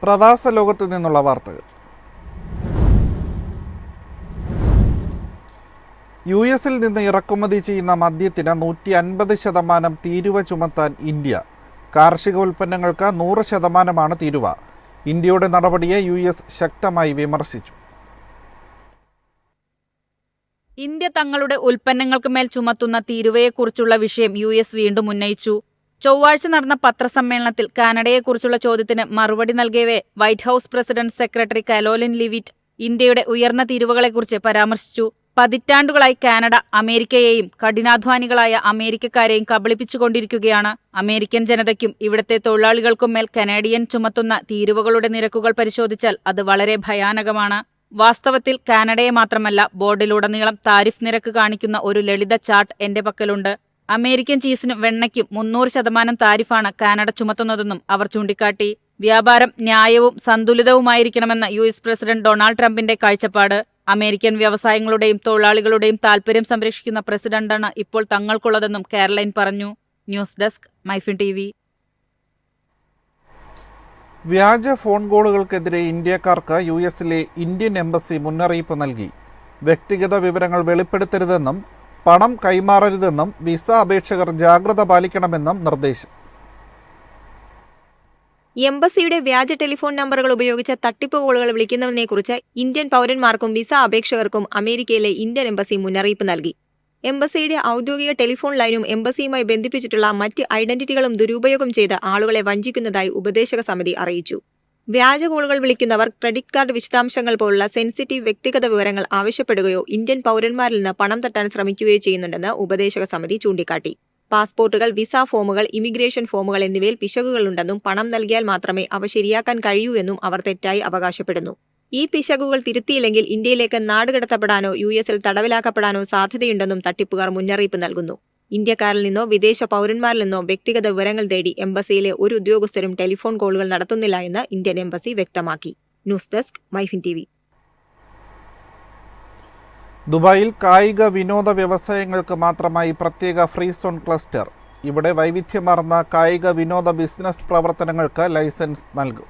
പ്രവാസ ലോകത്തു നിന്നുള്ള വാർത്തകൾ. യു.എസിൽ നിന്ന് ഇറക്കുമതി ചെയ്യുന്ന മദ്യത്തിന് 150% തീരുവ ചുമത്താൻ ഇന്ത്യ. കാർഷിക ഉൽപ്പന്നങ്ങൾക്ക് 100% തീരുവ. ഇന്ത്യയുടെ നടപടിയെ യു.എസ് ശക്തമായി വിമർശിച്ചു. ഇന്ത്യ തങ്ങളുടെ ഉൽപ്പന്നങ്ങൾക്ക് മേൽ ചുമത്തുന്ന തീരുവയെക്കുറിച്ചുള്ള വിഷയം യു.എസ് വീണ്ടും ഉന്നയിച്ചു. ചൊവ്വാഴ്ച നടന്ന പത്രസമ്മേളനത്തിൽ കാനഡയെക്കുറിച്ചുള്ള ചോദ്യത്തിന് മറുപടി നൽകവേ White House president secretary Karoline Leavitt ഇന്ത്യയുടെ ഉയർന്ന തീരുവകളെക്കുറിച്ച് പരാമർശിച്ചു. പതിറ്റാണ്ടുകളായി കാനഡ അമേരിക്കയെയും കഠിനാധ്വാനികളായ അമേരിക്കക്കാരെയും കബളിപ്പിച്ചുകൊണ്ടിരിക്കുകയാണ്. അമേരിക്കൻ ജനതയ്ക്കും ഇവിടുത്തെ തൊഴിലാളികൾക്കും മേൽ കനേഡിയൻ ചുമത്തുന്ന തീരുവകളുടെ നിരക്കുകൾ പരിശോധിച്ചാൽ അത് വളരെ ഭയാനകമാണ്. വാസ്തവത്തിൽ കാനഡയെ മാത്രമല്ല, ബോർഡിലുടനീളം താരിഫ് നിരക്ക് കാണിക്കുന്ന ഒരു ലളിത ചാർട്ട് എന്റെ പക്കലുണ്ട്. അമേരിക്കൻ ചീസിനും വെണ്ണയ്ക്കും 300% താരിഫാണ് കാനഡ ചുമത്തുന്നതെന്നും അവർ ചൂണ്ടിക്കാട്ടി. വ്യാപാരം ന്യായവും സന്തുലിതവുമായിരിക്കണമെന്ന യു.എസ് പ്രസിഡന്റ് ഡൊണാൾഡ് ട്രംപിന്റെ കാഴ്ചപ്പാട്. അമേരിക്കൻ വ്യവസായങ്ങളുടെയും തൊഴിലാളികളുടെയും താൽപര്യം സംരക്ഷിക്കുന്ന പ്രസിഡന്റാണ് ഇപ്പോൾ തങ്ങൾക്കുള്ളതെന്നും കാരലൈൻ പറഞ്ഞു. News desk MyFin TV. വ്യാജ ഫോൺ കോളുകൾക്കെതിരെ ഇന്ത്യക്കാർക്ക് യു.എസിലെ ഇന്ത്യൻ എംബസി മുന്നറിയിപ്പ് നൽകി. വ്യക്തിഗത വിവരങ്ങൾ വെളിപ്പെടുത്തരുതെന്നും പണം കൈമാറരുതെന്നും വിസ അപേക്ഷകർ ജാഗ്രത പാലിക്കണമെന്നും നിർദ്ദേശം. എംബസിയുടെ വ്യാജ ടെലിഫോൺ നമ്പറുകൾ ഉപയോഗിച്ച് തട്ടിപ്പ് കോളുകൾ വിളിക്കുന്നതിനെക്കുറിച്ച് ഇന്ത്യൻ പൗരന്മാർക്കും വിസ അപേക്ഷകർക്കും അമേരിക്കയിലെ ഇന്ത്യൻ എംബസി മുന്നറിയിപ്പ് നൽകി. എംബസിയുടെ ഔദ്യോഗിക ടെലിഫോൺ ലൈനും എംബസിയുമായി ബന്ധിപ്പിച്ചിട്ടുള്ള മറ്റ് ഐഡന്റിറ്റികളും ദുരുപയോഗം ചെയ്ത് ആളുകളെ വഞ്ചിക്കുന്നതായി ഉപദേശക സമിതി അറിയിച്ചു. വ്യാജ കോളുകൾ വിളിക്കുന്നവർ ക്രെഡിറ്റ് കാർഡ് വിശദാംശങ്ങൾ പോലുള്ള സെൻസിറ്റീവ് വ്യക്തിഗത വിവരങ്ങൾ ആവശ്യപ്പെടുകയോ ഇന്ത്യൻ പൗരന്മാരിൽ നിന്ന് പണം തട്ടാൻ ശ്രമിക്കുകയോ ചെയ്യുന്നുണ്ടെന്ന് ഉപദേശക സമിതി ചൂണ്ടിക്കാട്ടി. പാസ്പോർട്ടുകൾ, വിസ ഫോമുകൾ, ഇമിഗ്രേഷൻ ഫോമുകൾ എന്നിവയിൽ പിശകുകളുണ്ടെന്നും പണം നൽകിയാൽ മാത്രമേ അവ ശരിയാക്കാൻ കഴിയൂ എന്നും അവർ തെറ്റായി അവകാശപ്പെടുന്നു. ഈ പിശകുകൾ തിരുത്തിയില്ലെങ്കിൽ ഇന്ത്യയിലേക്ക് നാടുകടത്തപ്പെടാനോ യു.എസിൽ തടവിലാക്കപ്പെടാനോ സാധ്യതയുണ്ടെന്നും തട്ടിപ്പുകാർ മുന്നറിയിപ്പ് നൽകുന്നു. ഇന്ത്യക്കാരിൽ നിന്നോ വിദേശ പൗരന്മാരിൽ നിന്നോ വ്യക്തിഗത വിവരങ്ങൾ തേടി എംബസിയിലെ ഒരു ഉദ്യോഗസ്ഥരും ടെലിഫോൺ കോളുകൾ നടത്തുന്നില്ല എന്ന് ഇന്ത്യൻ എംബസി വ്യക്തമാക്കി. News desk MyFin TV. ദുബായിൽ കായിക വിനോദ വ്യവസായങ്ങൾക്ക് മാത്രമായി പ്രത്യേക ഫ്രീ സോൺ ക്ലസ്റ്റർ. ഇവിടെ വൈവിധ്യമാർന്ന കായിക വിനോദ ബിസിനസ് പ്രവർത്തനങ്ങൾക്ക് ലൈസൻസ് നൽകും.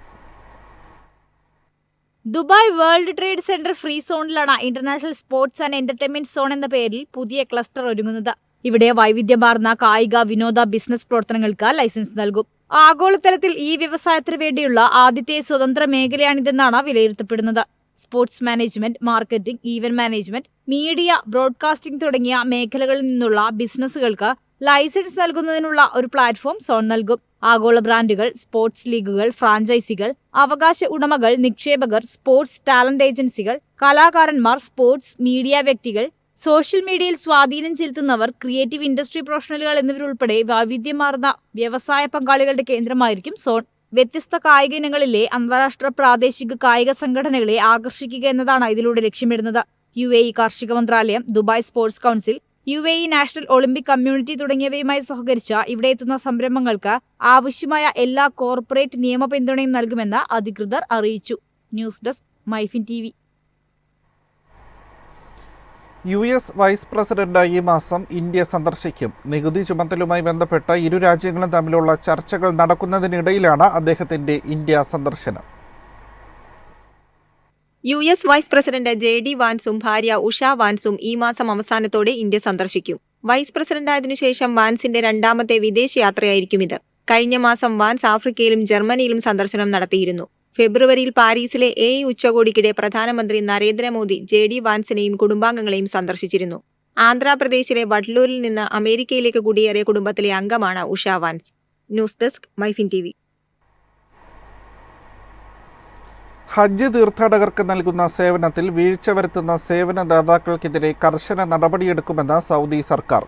Dubai World Trade Centre free സോണിലാണ് International Sports and Entertainment Zone എന്ന പേരിൽ പുതിയ ക്ലസ്റ്റർ ഒരുങ്ങുന്നത്. ഇവിടെ വൈവിധ്യമാർന്ന കായിക വിനോദ ബിസിനസ് പ്രവർത്തനങ്ങൾക്ക് ലൈസൻസ് നൽകും. ആഗോളതലത്തിൽ ഈ വ്യവസായത്തിന് വേണ്ടിയുള്ള ആദ്യത്തെ സ്വതന്ത്ര മേഖലയാണിതെന്നാണ് വിലയിരുത്തപ്പെടുന്നത്. Sports management, marketing, event management, media, broadcasting തുടങ്ങിയ മേഖലകളിൽ നിന്നുള്ള ബിസിനസ്സുകൾക്ക് ലൈസൻസ് നൽകുന്നതിനുള്ള ഒരു പ്ലാറ്റ്ഫോം സോൺ നൽകും. ആഗോള ബ്രാൻഡുകൾ, സ്പോർട്സ് ലീഗുകൾ, ഫ്രാഞ്ചൈസികൾ, അവകാശ ഉടമകൾ, നിക്ഷേപകർ, സ്പോർട്സ് ടാലന്റ് ഏജൻസികൾ, കലാകാരന്മാർ, സ്പോർട്സ് മീഡിയ വ്യക്തികൾ, സോഷ്യൽ മീഡിയയിൽ സ്വാധീനം ചെലുത്തുന്നവർ, ക്രിയേറ്റീവ് ഇൻഡസ്ട്രി പ്രൊഫഷണലുകൾ എന്നിവരുൾപ്പെടെ വൈവിധ്യമാർന്ന വ്യവസായ പങ്കാളികളുടെ കേന്ദ്രമായിരിക്കും സോൺ. വ്യത്യസ്ത കായിക ഇനങ്ങളിലെ അന്താരാഷ്ട്ര പ്രാദേശിക കായിക സംഘടനകളെ ആകർഷിക്കുക എന്നതാണ് ഇതിലൂടെ ലക്ഷ്യമിടുന്നത്. UAE കാർഷിക മന്ത്രാലയം, Dubai Sports Council, UAE National Olympic Community തുടങ്ങിയവയുമായി സഹകരിച്ച ഇവിടെ എത്തുന്ന സംരംഭങ്ങൾക്ക് ആവശ്യമായ എല്ലാ കോർപ്പറേറ്റ് നിയമ പിന്തുണയും നൽകുമെന്ന് അധികൃതർ അറിയിച്ചു. News desk MyFin TV. US vice president ഈ മാസം ഇന്ത്യ സന്ദർശിക്കും. നികുതി ചുമത്തലുമായി ബന്ധപ്പെട്ട ഇരു രാജ്യങ്ങളും തമ്മിലുള്ള ചർച്ചകൾ നടക്കുന്നതിനിടയിലാണ് അദ്ദേഹത്തിന്റെ ഇന്ത്യ സന്ദർശനം. യു.എസ് വൈസ് പ്രസിഡന്റ് JD വാൻസും ഭാര്യ ഉഷ വാൻസും ഈ മാസം അവസാനത്തോടെ ഇന്ത്യ സന്ദർശിക്കും. വൈസ് പ്രസിഡന്റായതിനു ശേഷം വാൻസിന്റെ രണ്ടാമത്തെ വിദേശയാത്രയായിരിക്കും ഇത്. കഴിഞ്ഞ മാസം വാൻസ് ആഫ്രിക്കയിലും ജർമ്മനിയിലും സന്ദർശനം നടത്തിയിരുന്നു. ഫെബ്രുവരിയിൽ പാരീസിലെ AI ഉച്ചകോടിക്കിടെ പ്രധാനമന്ത്രി നരേന്ദ്രമോദി JD വാൻസിനെയും കുടുംബാംഗങ്ങളെയും സന്ദർശിച്ചിരുന്നു. ആന്ധ്രാപ്രദേശിലെ വഡ്ലൂരിൽ നിന്ന് അമേരിക്കയിലേക്ക് കുടിയേറിയ കുടുംബത്തിലെ അംഗമാണ് Usha Vance. News desk MyFin TV. ഹജ്ജ് തീർത്ഥാടകർക്ക് നൽകുന്ന സേവനത്തിൽ വീഴ്ച വരുത്തുന്ന സേവനദാതാക്കൾക്കെതിരെ കർശന നടപടിയെടുക്കുമെന്ന് സൗദി സർക്കാർ.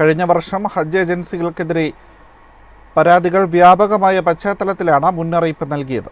കഴിഞ്ഞ വർഷം ഹജ്ജ് ഏജൻസികൾക്കെതിരെ പരാതികൾ വ്യാപകമായ പശ്ചാത്തലത്തിലാണ് മുന്നറിയിപ്പ് നൽകിയത്.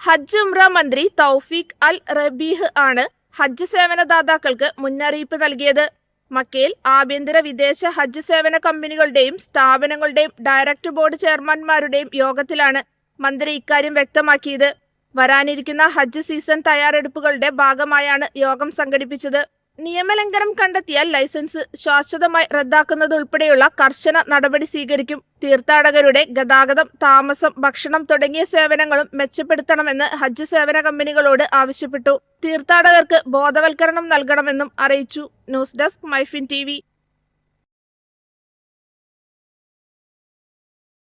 ഹജ്ജ് ഉംറ മന്ത്രി തൗഫീഖ് അൽ റബീഹ് ആണ് ഹജ്ജ് സേവനദാതാക്കൾക്ക് മുന്നറിയിപ്പ് നൽകിയത്. മക്കയിൽ ആഭ്യന്തര വിദേശ ഹജ്ജ് സേവന കമ്പനികളുടെയും സ്ഥാപനങ്ങളുടെയും ഡയറക്ടർ ബോർഡ് ചെയർമാൻമാരുടെയും യോഗത്തിലാണ് മന്ത്രി ഇക്കാര്യം വ്യക്തമാക്കിയത്. വരാനിരിക്കുന്ന ഹജ്ജ് സീസൺ തയ്യാറെടുപ്പുകളുടെ ഭാഗമായാണ് യോഗം സംഘടിപ്പിച്ചത്. നിയമലംഘനം കണ്ടെത്തിയാൽ ലൈസൻസ് ശാശ്വതമായി റദ്ദാക്കുന്നതുൾപ്പെടെയുള്ള കർശന നടപടി സ്വീകരിക്കും. തീർത്ഥാടകരുടെ ഗതാഗതം, താമസം, ഭക്ഷണം തുടങ്ങിയ സേവനങ്ങളും മെച്ചപ്പെടുത്തണമെന്ന് ഹജ്ജ് സേവന കമ്പനികളോട് ആവശ്യപ്പെട്ടു. തീർത്ഥാടകർക്ക് ബോധവൽക്കരണം നൽകണമെന്നും അറിയിച്ചു. News desk MyFin TV.